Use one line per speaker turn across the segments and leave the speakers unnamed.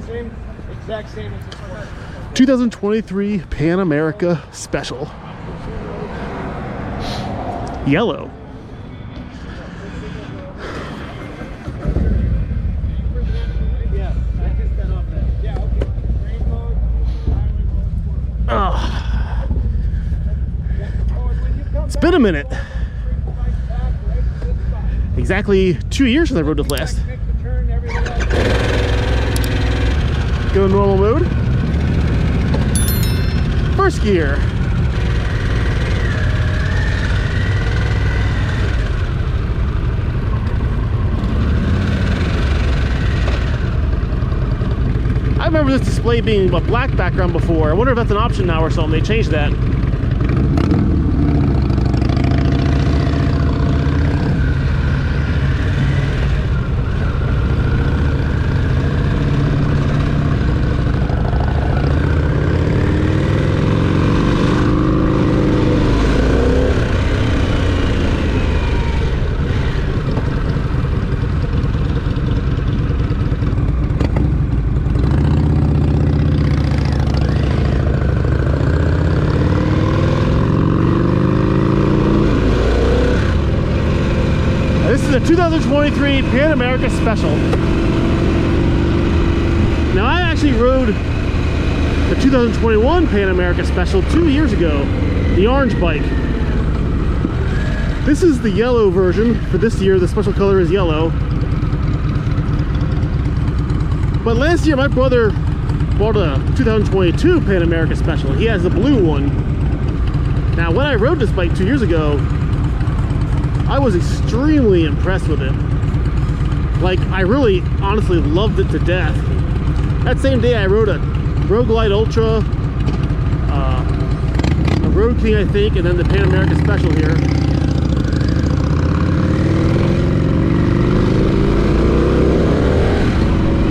Same, exact same as this one.
2023 Pan America Special. Yellow.
Yeah, I just got off that. Yeah, okay. Rain mode, highway mode,
It's been a minute. Exactly 2 years since I rode this last. Go to normal mode. First gear. I remember this display being a black background before. I wonder if that's an option now or something. They changed that. This is a 2023 Pan America Special. Now I actually rode the 2021 Pan America Special 2 years ago, the orange bike. This is the yellow version for this year. The special color is yellow. But last year my brother bought a 2022 Pan America Special. He has the blue one. Now when I rode this bike 2 years ago, I was extremely impressed with it. Like, I really honestly loved it to death. That same day I rode a Road Glide Ultra, a Road King I think, and then the Pan America Special here.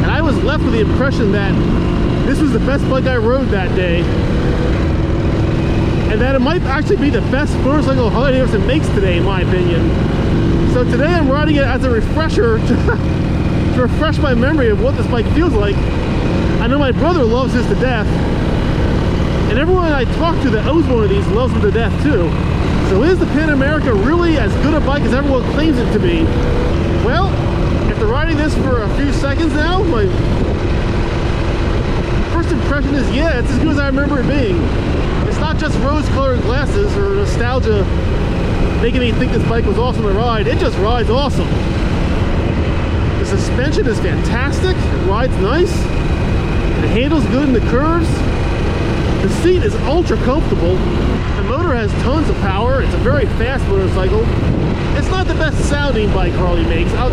And I was left with the impression that this was the best bike I rode that day. And that it might actually be the best motorcycle Harley Davidson makes today, in my opinion. So today I'm riding it as a refresher to refresh my memory of what this bike feels like. I know my brother loves his to death, and everyone I talk to that owns one of these loves them to death too. So is the Pan America really as good a bike as everyone claims it to be? Well, after riding this for a few seconds now, my first impression is, yeah, it's as good as I remember it being. It's not just rose-colored glasses or nostalgia making me think this bike was awesome to ride. It just rides awesome. The suspension is fantastic. It rides nice. It handles good in the curves. The seat is ultra comfortable. The motor has tons of power. It's a very fast motorcycle. It's not the best sounding bike Harley makes. I'll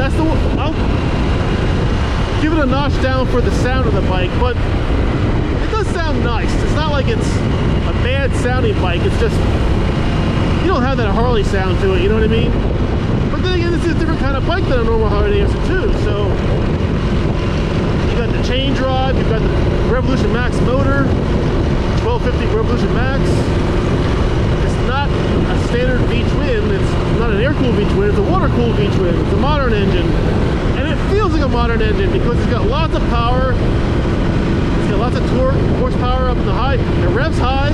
give it a notch down for the sound of the bike, but it does sound nice. It's not like it's a bad sounding bike. It's just, you don't have that Harley sound to it, you know what I mean? But then again, this is a different kind of bike than a normal Harley Davidson too. So you got the chain drive, you've got the Revolution Max motor, 1250 Revolution Max. It's not a standard V-twin. It's not an air-cooled V-twin. It's a water-cooled V-twin. It's a modern engine, and it feels like a modern engine because it's got lots of power. Lots of torque, horsepower up in the high. It revs high.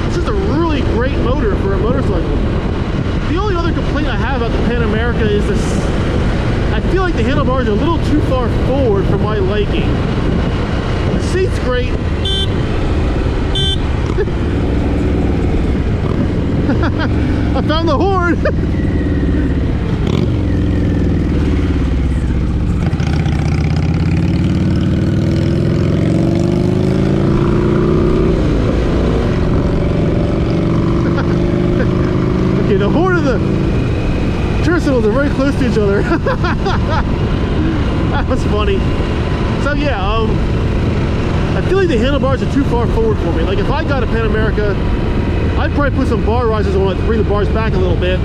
It's just a really great motor for a motorcycle. The only other complaint I have about the Pan America is this. I feel like the handlebars are a little too far forward for my liking. The seat's great. I found the horn. The horn and the turn signals are very close to each other. That was funny. So yeah, I feel like the handlebars are too far forward for me. Like if I got a Pan America, I'd probably put some bar risers on it to bring the bars back a little bit,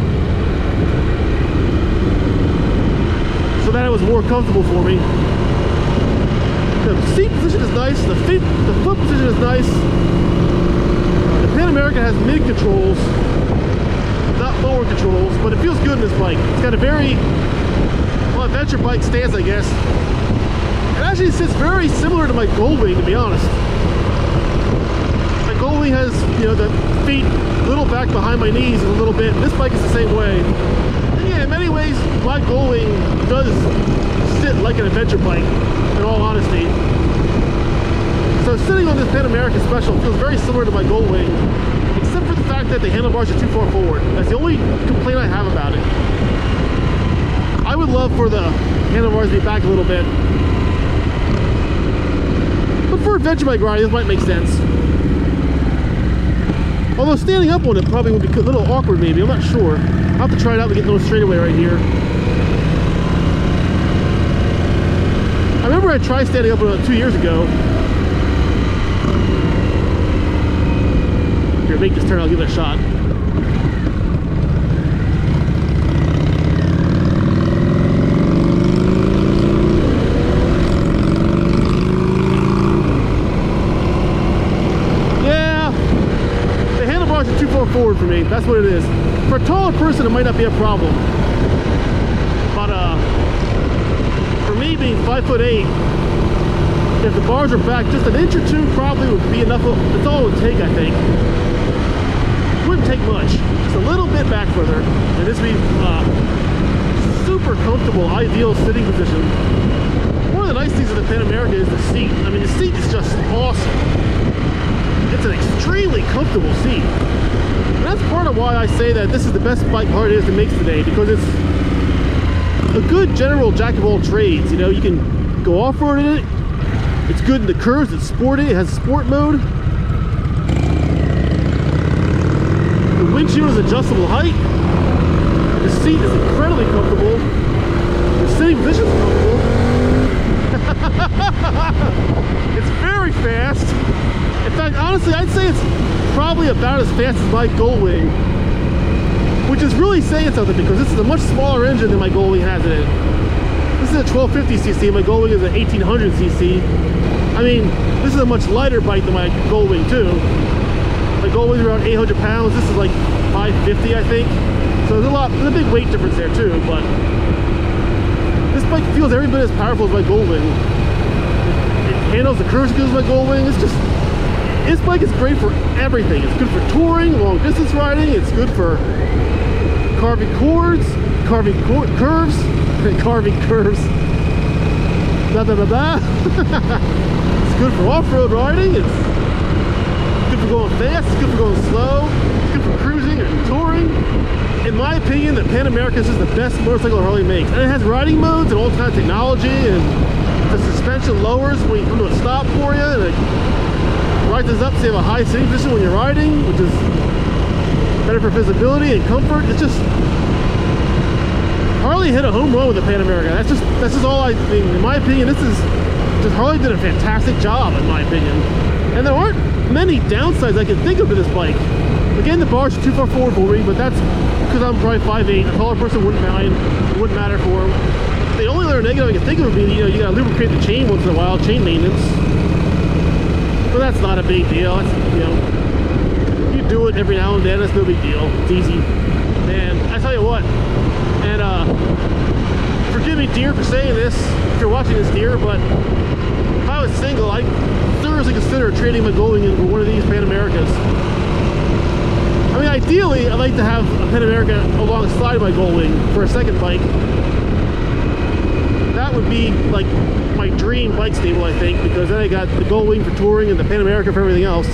so that it was more comfortable for me. The seat position is nice. The foot position is nice. The Pan America has mid controls, not forward controls, but it feels good in this bike. It's got a very, well, adventure bike stance, I guess. It actually sits very similar to my Goldwing, to be honest. My Goldwing has, you know, the feet a little back behind my knees a little bit. This bike is the same way. And yeah, in many ways, my Goldwing does sit like an adventure bike, in all honesty. So sitting on this Pan America Special feels very similar to my Goldwing, except for the fact that the handlebars are too far forward. That's the only complaint I have about it. I would love for the handlebars to be back a little bit. But for adventure bike riding, this might make sense. Although standing up on it probably would be a little awkward maybe, I'm not sure. I'll have to try it out and get a little straightaway right here. I remember I tried standing up on it 2 years ago. Here, make this turn, I'll give it a shot. Too far forward for me. That's what it is. For a taller person, it might not be a problem. But for me, being 5'8", if the bars are back just an inch or two, probably would be enough. That's all it would take, I think. It wouldn't take much. Just a little bit back further, and this would be super comfortable, ideal sitting position. One of the nice things of the Pan America is the seat. I mean, the seat is just awesome. It's an extremely comfortable seat. And that's part of why I say that this is the best bike Harley Davidson makes today, because it's a good general jack of all trades. You know, you can go off-road in it. It's good in the curves, it's sporty, it has sport mode. The windshield is adjustable height. The seat is incredibly comfortable. The sitting position is comfortable. It's very fast. In fact, honestly, I'd say it's probably about as fast as my Goldwing, which is really saying something because this is a much smaller engine than my Goldwing has in it. This is a 1250cc, my Goldwing is an 1800cc. I mean, this is a much lighter bike than my Goldwing too. My Goldwing's around 800 pounds, this is like 550, I think. So there's a big weight difference there too, but this bike feels every bit as powerful as my Goldwing. It handles the curves as good as my Goldwing. It's just, this bike is great for everything. It's good for touring, long distance riding. It's good for carving cords, curves, and carving curves. Blah, blah, blah, blah. It's good for off-road riding. It's good for going fast. It's good for going slow. It's good for cruising and touring. In my opinion, the Pan America is the best motorcycle Harley makes. And it has riding modes and all kinds of technology, and the suspension lowers when you come to a stop for you, and it rises up so you have a high sitting position when you're riding, which is better for visibility and comfort. It's just, Harley hit a home run with the Pan America. That's just all I mean. In my opinion, this is just, Harley did a fantastic job, in my opinion. And there aren't many downsides I can think of to this bike. Again, the bars are too far forward for me, but that's because I'm probably 5'8". A taller person wouldn't mind. It wouldn't matter for them. The only other negative I can think of would be, you know, you gotta lubricate the chain once in a while, chain maintenance. But that's not a big deal. That's, you know, you do it every now and then, that's no big deal. It's easy. And I tell you what, and forgive me, dear, for saying this, if you're watching this, dear, but if I was single, I'd seriously consider trading my Goldwing in for one of these Pan Americas. I mean, ideally, I'd like to have a Pan America alongside my Goldwing for a second bike. That would be like my dream bike stable, I think, because then I got the Goldwing for touring and the Pan America for everything else.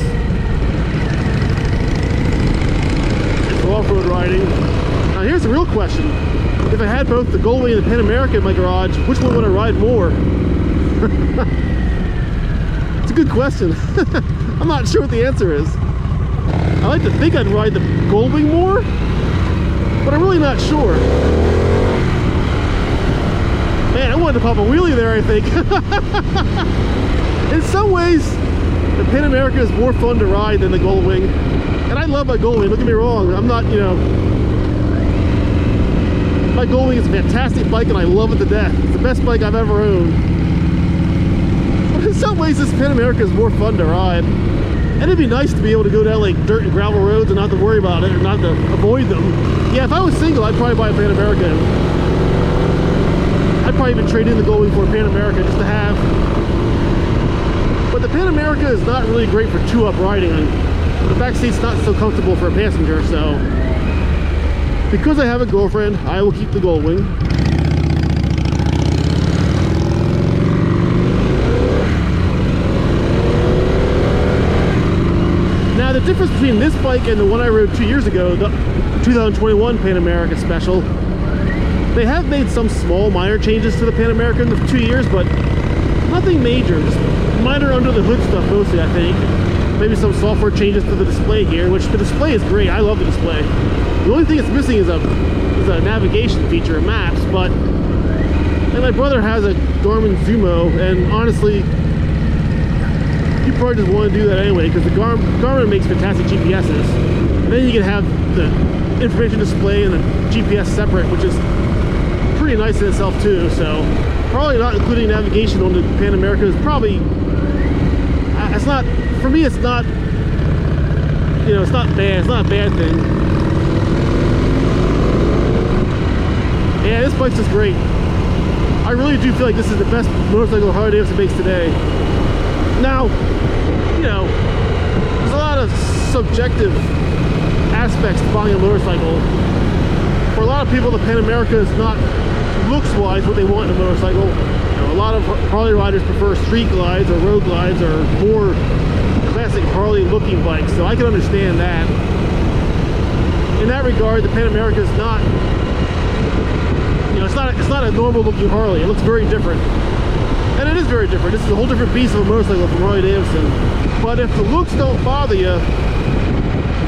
And for off-road riding. Now here's the real question. If I had both the Goldwing and the Pan America in my garage, which one would I ride more? It's a good question. I'm not sure what the answer is. I like to think I'd ride the Goldwing more, but I'm really not sure. Man, I wanted to pop a wheelie there, I think. In some ways, the Pan America is more fun to ride than the Goldwing. And I love my Goldwing, don't get me wrong. I'm not, you know... My Goldwing is a fantastic bike and I love it to death. It's the best bike I've ever owned. But in some ways, this Pan America is more fun to ride. And it'd be nice to be able to go down like dirt and gravel roads and not to worry about it, or not to avoid them. Yeah, if I was single, I'd probably buy a Pan America. I'd probably probably even trade in the Goldwing for a Pan America just to have. But the Pan America is not really great for two-up riding. The back seat's not so comfortable for a passenger, so because I have a girlfriend, I will keep the Goldwing. Now the difference between this bike and the one I rode 2 years ago, the 2021 Pan America Special, they have made some small minor changes to the Pan America in the 2 years, but nothing major, just minor under the hood stuff mostly, I think. Maybe some software changes to the display here, which the display is great. I love the display. The only thing it's missing is a navigation feature, maps, but and my brother has a Garmin Zumo, and honestly, you probably just want to do that anyway, because the Garmin makes fantastic GPSs. And then you can have the information display and the GPS separate, which is pretty nice in itself too. So probably not including navigation on the Pan America is probably, it's not, for me it's not, you know, it's not bad, it's not a bad thing. Yeah, this bike's just great. I really do feel like this is the best motorcycle Harley Davidson makes today. Now, you know, there's a lot of subjective aspects to buying a motorcycle. For a lot of people, the Pan America is not looks-wise what they want in a motorcycle. You know, a lot of Harley riders prefer street glides or road glides or more classic Harley-looking bikes, so I can understand that. In that regard, the Pan America is not, you know, it's not a normal-looking Harley. It looks very different. And it is very different. This is a whole different beast of a motorcycle from Harley Davidson. But if the looks don't bother you,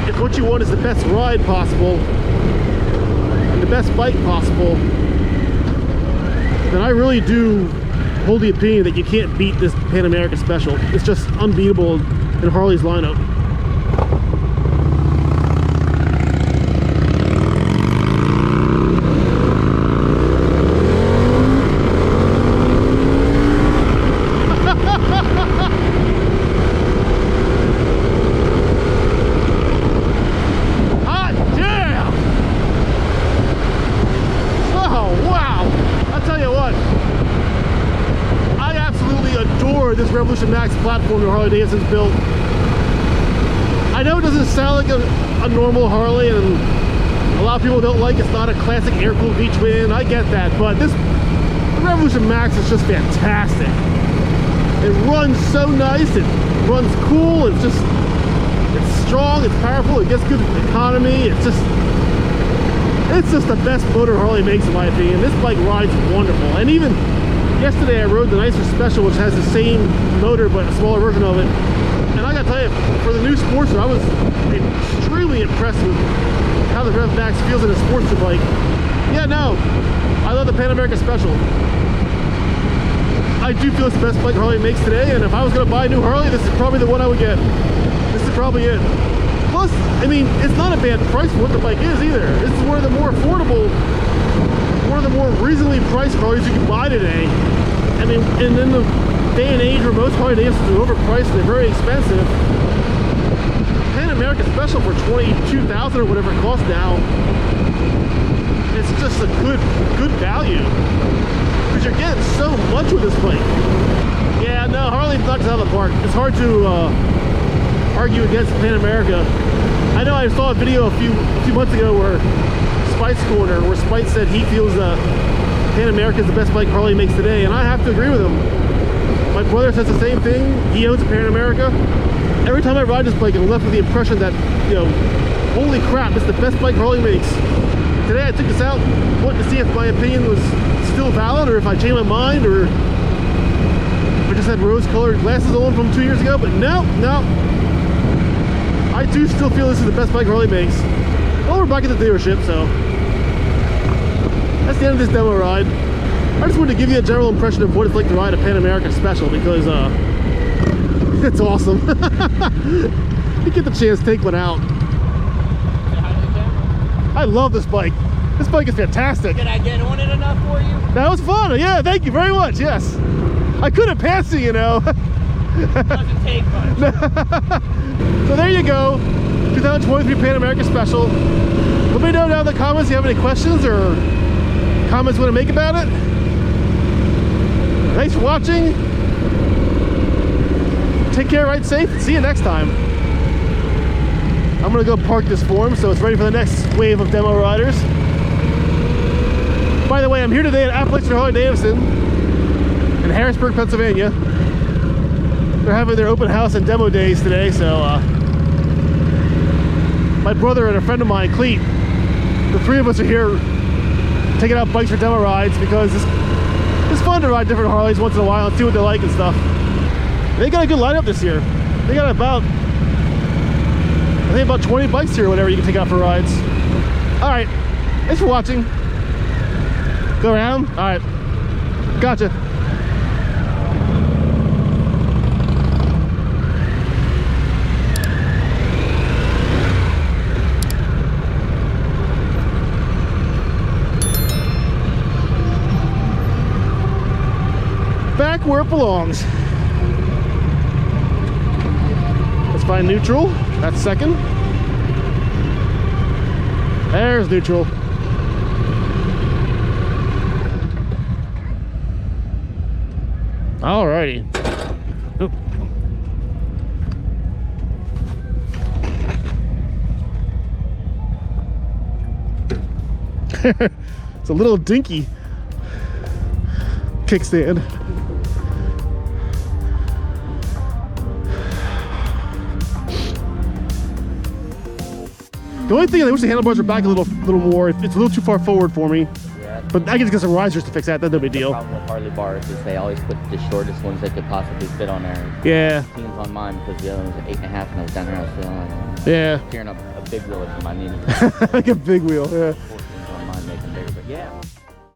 if what you want is the best ride possible, and the best bike possible, then I really do hold the opinion that you can't beat this Pan America Special. It's just unbeatable in Harley's lineup. This Revolution Max platform that Harley Davidson's built. I know it doesn't sound like a normal Harley, and a lot of people don't like it's not a classic air-cooled V-twin. I get that, but the Revolution Max is just fantastic. It runs so nice, it runs cool, it's strong, it's powerful, it gets good economy, it's just the best motor Harley makes in my opinion. This bike rides wonderful, and even yesterday I rode the nicer Special, which has the same motor but a smaller version of it. And I gotta tell you, for the new Sportster, I was extremely impressed with how the Rev Max feels in a Sportster bike. Yeah, no, I love the Pan America Special. I do feel it's the best bike Harley makes today, and if I was gonna buy a new Harley, this is probably the one I would get. This is probably it. Plus, I mean, it's not a bad price for what the bike is either. This is one of the more affordable, one of the more reasonably priced Harleys you can buy today. I mean, and in the day and age where most Harley Davidsons are overpriced and they're very expensive, Pan America Special for $22,000 or whatever it costs now, it's just a good value because you're getting so much with this bike. Yeah, no, Harley knocks it out of the park. It's hard to argue against Pan America. I know I saw a video a few months ago where Spite's Corner, where Spite said he feels Pan America is the best bike Harley makes today, and I have to agree with him. My brother says the same thing. He owns a Pan America. Every time I ride this bike, I'm left with the impression that, you know, holy crap, it's the best bike Harley makes. Today I took this out, wanting to see if my opinion was still valid, or if I changed my mind, or if I just had rose-colored glasses on from 2 years ago, but no. I do still feel this is the best bike Harley makes. Well, we're back at the dealership, so that's the end of this demo ride. I just wanted to give you a general impression of what it's like to ride a Pan America Special, because it's awesome. You get the chance to take one out. I love this bike. This bike is fantastic.
Did I get on it enough for you?
That was fun. Yeah, thank you very much. Yes. I couldn't pass you, you know.
Doesn't take much.
So there you go. 2023 Pan America Special. Let me know down in the comments if you have any questions or comments you want to make about it. Thanks for watching. Take care, ride safe, and see you next time. I'm gonna go park this form so it's ready for the next wave of demo riders. By the way, I'm here today at Appalachian Harley Davidson in Harrisburg, Pennsylvania. They're having their open house and demo days today, so my brother and a friend of mine, Cleet, the three of us are here taking out bikes for demo rides because it's fun to ride different Harleys once in a while and see what they like and stuff. They got a good lineup this year. They got about, I think about 20 bikes here or whatever you can take out for rides. All right, thanks for watching. Go around, all right, gotcha. Back where it belongs. Let's find neutral. That's second. There's neutral. Alrighty. Oop. It's a little dinky kickstand. The only thing, I wish the handlebars were back a little more. It's a little too far forward for me.
Yeah.
But I can get some risers to fix that. That's no big deal.
The problem with Harley bars is they always put the shortest ones they could possibly fit on there.
Yeah.
15's on mine because the other one's an 8.5 and I was down there. I was feeling like
Yeah.
tearing up a big wheel if I needed.
Like a big wheel. Yeah.
14's on mine, make them bigger. But yeah.